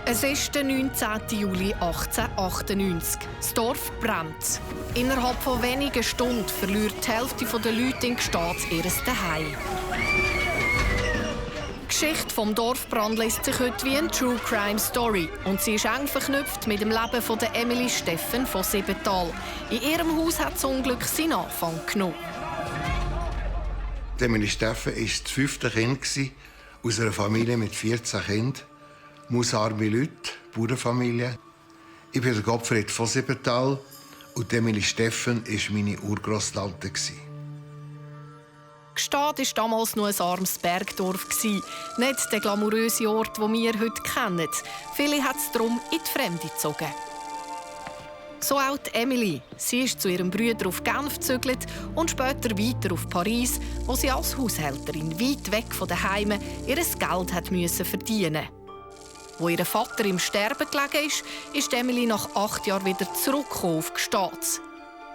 Es ist der 19. Juli 1898. Das Dorf brennt. Innerhalb von wenigen Stunden verliert die Hälfte der Leute in Gstaad ihr Zuhause. Die Geschichte vom Dorfbrand liest sich heute wie eine True Crime Story. Und sie ist eng verknüpft mit dem Leben von Emily Steffen von Siebenthal. In ihrem Haus hat das Unglück seinen Anfang genommen. Emily Steffen war das 5. Kind aus einer Familie mit 14 Kindern. Mausarme Leute, Bauernfamilie. Ich bin der Gottfried von Siebenthal und Emily Steffen war meine Urgroßtante. Gstaad war damals nur ein armes Bergdorf, nicht der glamouröse Ort, den wir heute kennen. Viele hat es darum in die Fremde gezogen. So auch Emily. Sie ist zu ihrem Bruder auf Genf gezügelt und später weiter auf Paris, wo sie als Haushälterin weit weg von den Heimen ihr Geld hat verdienen musste. Wo ihr Vater im Sterben gelegen ist Emily nach 8 Jahren wieder zurückgekommen auf Gstaad.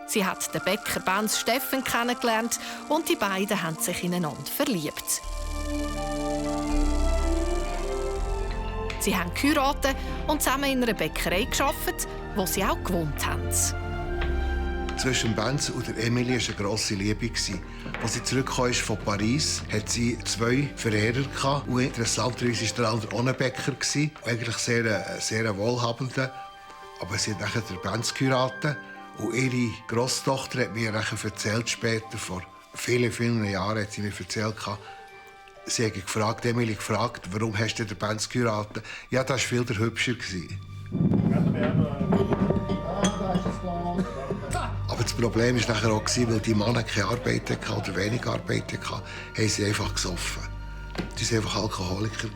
Sie hat den Bäcker Benz Steffen kennengelernt und die beiden haben sich ineinander verliebt. Sie haben geheiratet und zusammen in einer Bäckerei gearbeitet, wo sie auch gewohnt haben. Zwischen Benz und Emily war eine grosse Liebe. Als sie zurückkam von Paris, hatte sie 2 Verehrer. Und interessanterweise war der andere auch ein Bäcker. Eigentlich sehr wohlhabender. Aber sie hat nachher den Benz geheiratet. Und ihre Grosstochter hat mir erzählt, später, vor vielen Jahren, hat sie mir erzählt, sie hat Emily gefragt, warum hast du den Benz geheiratet? Ja, das war viel der Hübscher. Aber das Problem war nachher auch, weil die Männer keine Arbeit hatten oder wenig Arbeit hatten, haben sie einfach gesoffen. Sie waren einfach Alkoholiker.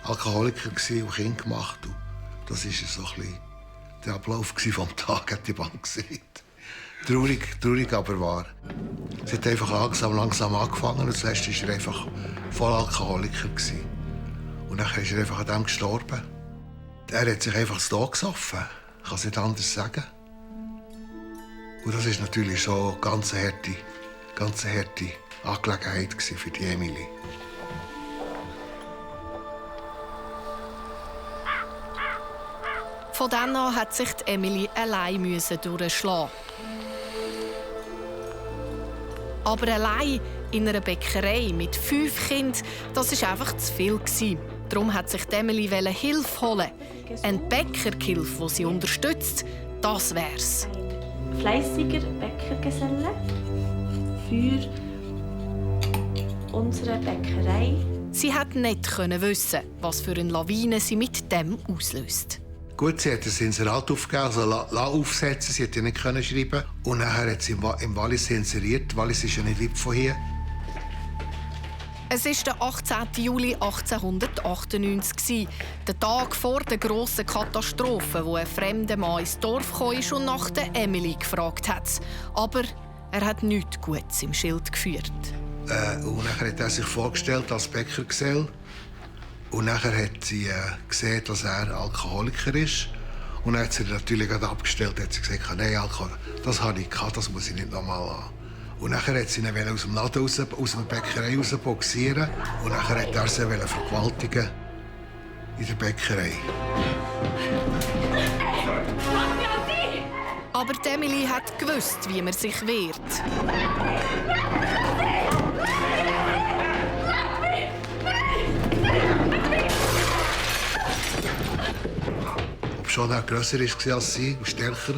Alkoholiker und Kinder gemacht. Und das war so ein bisschen der Ablauf vom Tag, hat die Bank gesagt. Traurig, aber wahr. Sie hat einfach langsam angefangen und zuletzt war er einfach voll Alkoholiker. Und dann ist er einfach an dem gestorben. Er hat sich einfach zu Tod gesoffen. Ich kann es nicht anders sagen. Und das war natürlich so eine ganz harte Angelegenheit für die Emily. Von dann an hat sich Emily allein durchschlagen. Aber allein in einer Bäckerei mit 5 Kindern, das war einfach zu viel. Darum hat sich Emily Hilfe holen. Ein Bäckergehilfe, der sie unterstützt, das wär's. Fleissiger Bäckergeselle für unsere Bäckerei. Sie konnte nicht wissen, was für eine Lawine sie mit dem auslöst. Gut, sie hat ein Inserat aufgegeben, also aufsetzen. Sie konnte ja nicht schreiben. Und nachher hat sie im Wallis inseriert. Wallis ist ja nicht weit von hier. Es war der 18. Juli 1898, der Tag vor der grossen Katastrophe, wo ein fremder Mann ins Dorf kam und nach der Emily gefragt hat. Aber er hat nichts Gutes im Schild geführt. Und nachher hat er sich vorgestellt als Bäckergesell. Und nachher hat sie gesehen, dass er Alkoholiker ist. Und dann hat sie natürlich abgestellt. Hat sie gesagt, nein, Alkohol, das habe ich gehabt, das muss ich nicht nochmal haben. Und nachher wollte sie ihn aus dem Laden aus der Bäckerei boxieren. Und nachher wollte er sie vergewaltigen in der Bäckerei. Aber Emily hat gewusst, wie man sich wehrt. Obwohl er grösser war als sie und stärker,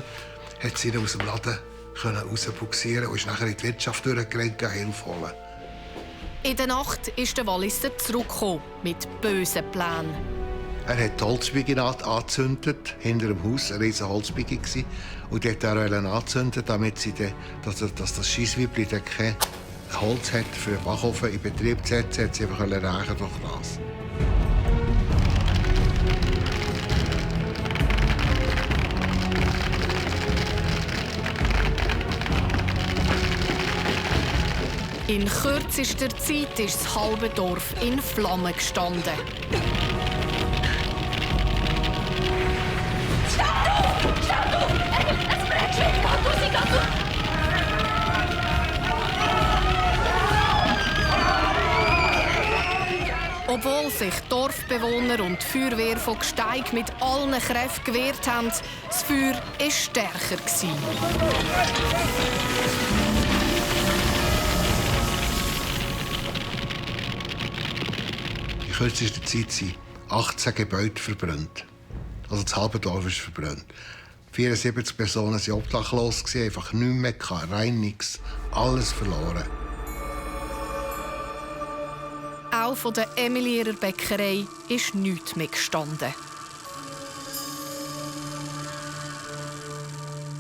hat sie ihn aus dem Laden rausbuxieren und ist nachher in die Wirtschaft durchgerannt, Hilfe holen. In der Nacht ist der Walliser zurückgekommen mit bösen Plänen. Er hat die Holzbiege angezündet, hinter dem Haus, eine riesige Holzbiege. Und die wollte er anzünden, damit dass das Scheissweibli kein Holz hat, für den Backofen in Betrieb zu setzen, hat sie einfach rächen durch das. In kürzester Zeit ist das halbe Dorf in Flammen gestanden. Stopp! Es brennt schon! Geh raus! Obwohl sich Dorfbewohner und die Feuerwehr von Gsteig mit allen Kräften gewehrt haben, das Feuer war stärker. In kürzester Zeit sind 18 Gebäude verbrannt. Also das halbe Dorf ist verbrannt. 74 Personen waren obdachlos, einfach nichts mehr, rein nichts. Alles verloren. Auch von der Emily ihrer Bäckerei ist nichts mehr gestanden.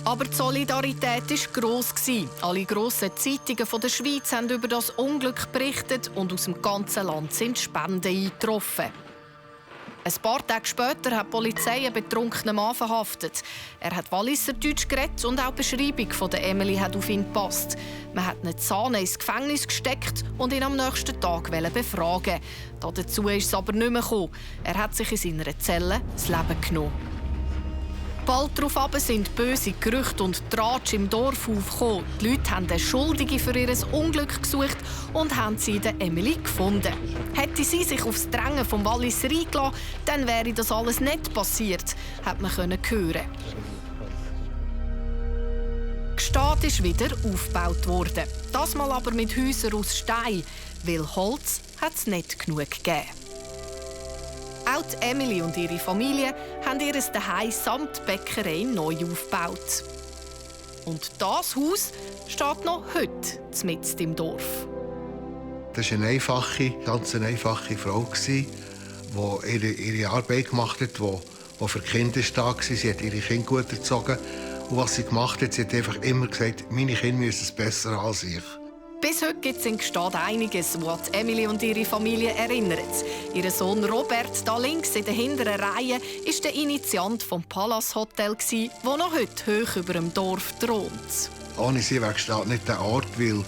Aber die Solidarität war gross. Alle grossen Zeitungen der Schweiz haben über das Unglück berichtet und aus dem ganzen Land sind Spenden eingetroffen. Ein paar Tage später hat die Polizei einen betrunkenen Mann verhaftet. Er hat Walliserdeutsch geredet und auch die Beschreibung von der Emily hat auf ihn gepasst. Man hat ihn Zähne ins Gefängnis gesteckt und ihn am nächsten Tag befragen. Dazu ist es aber nicht mehr gekommen. Er hat sich in seiner Zelle das Leben genommen. Bald darauf sind böse Gerüchte und Tratsch im Dorf aufgekommen. Die Leute haben eine Schuldige für ihr Unglück gesucht und haben sie in der Emily gefunden. Hätte sie sich aufs Drängen vom Walliser eingelassen, dann wäre das alles nicht passiert, hat man hören. Gstaad ist wieder aufgebaut worden. Das mal aber mit Häusern aus Stein, weil Holz hat es nicht genug gegeben. Auch die Emily und ihre Familie haben ihr Zuhause samt Bäckerei neu aufgebaut. Und das Haus steht noch heute mitten im Dorf. Das war eine ganz einfache Frau, die ihre Arbeit gemacht hat, die für die Kinder da war. Sie hat ihre Kinder gut erzogen. Und was sie gemacht hat, sie hat einfach immer gesagt, meine Kinder müssen es besser als ich. Bis heute gibt es in Gstaad einiges, was Emily und ihre Familie erinnert. Ihr Sohn Robert, da links in der hinteren Reihe, war der Initiant des Palace Hotel, das noch heute hoch über dem Dorf thront. Ohne sie wäre Gstaad nicht der Ort, weil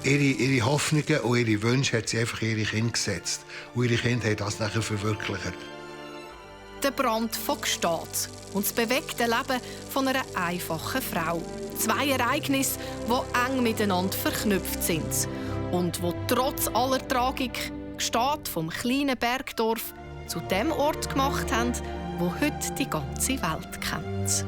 ihre Hoffnungen und ihre Wünsche hat sie einfach in ihre Kinder gesetzt. Und ihre Kinder haben das nachher verwirklicht. Der Brand von Gstaad und das bewegte Leben von einer einfachen Frau. 2 Ereignisse, die eng miteinander verknüpft sind und die trotz aller Tragik Gstaad vom kleinen Bergdorf zu dem Ort gemacht haben, wo heute die ganze Welt kennt.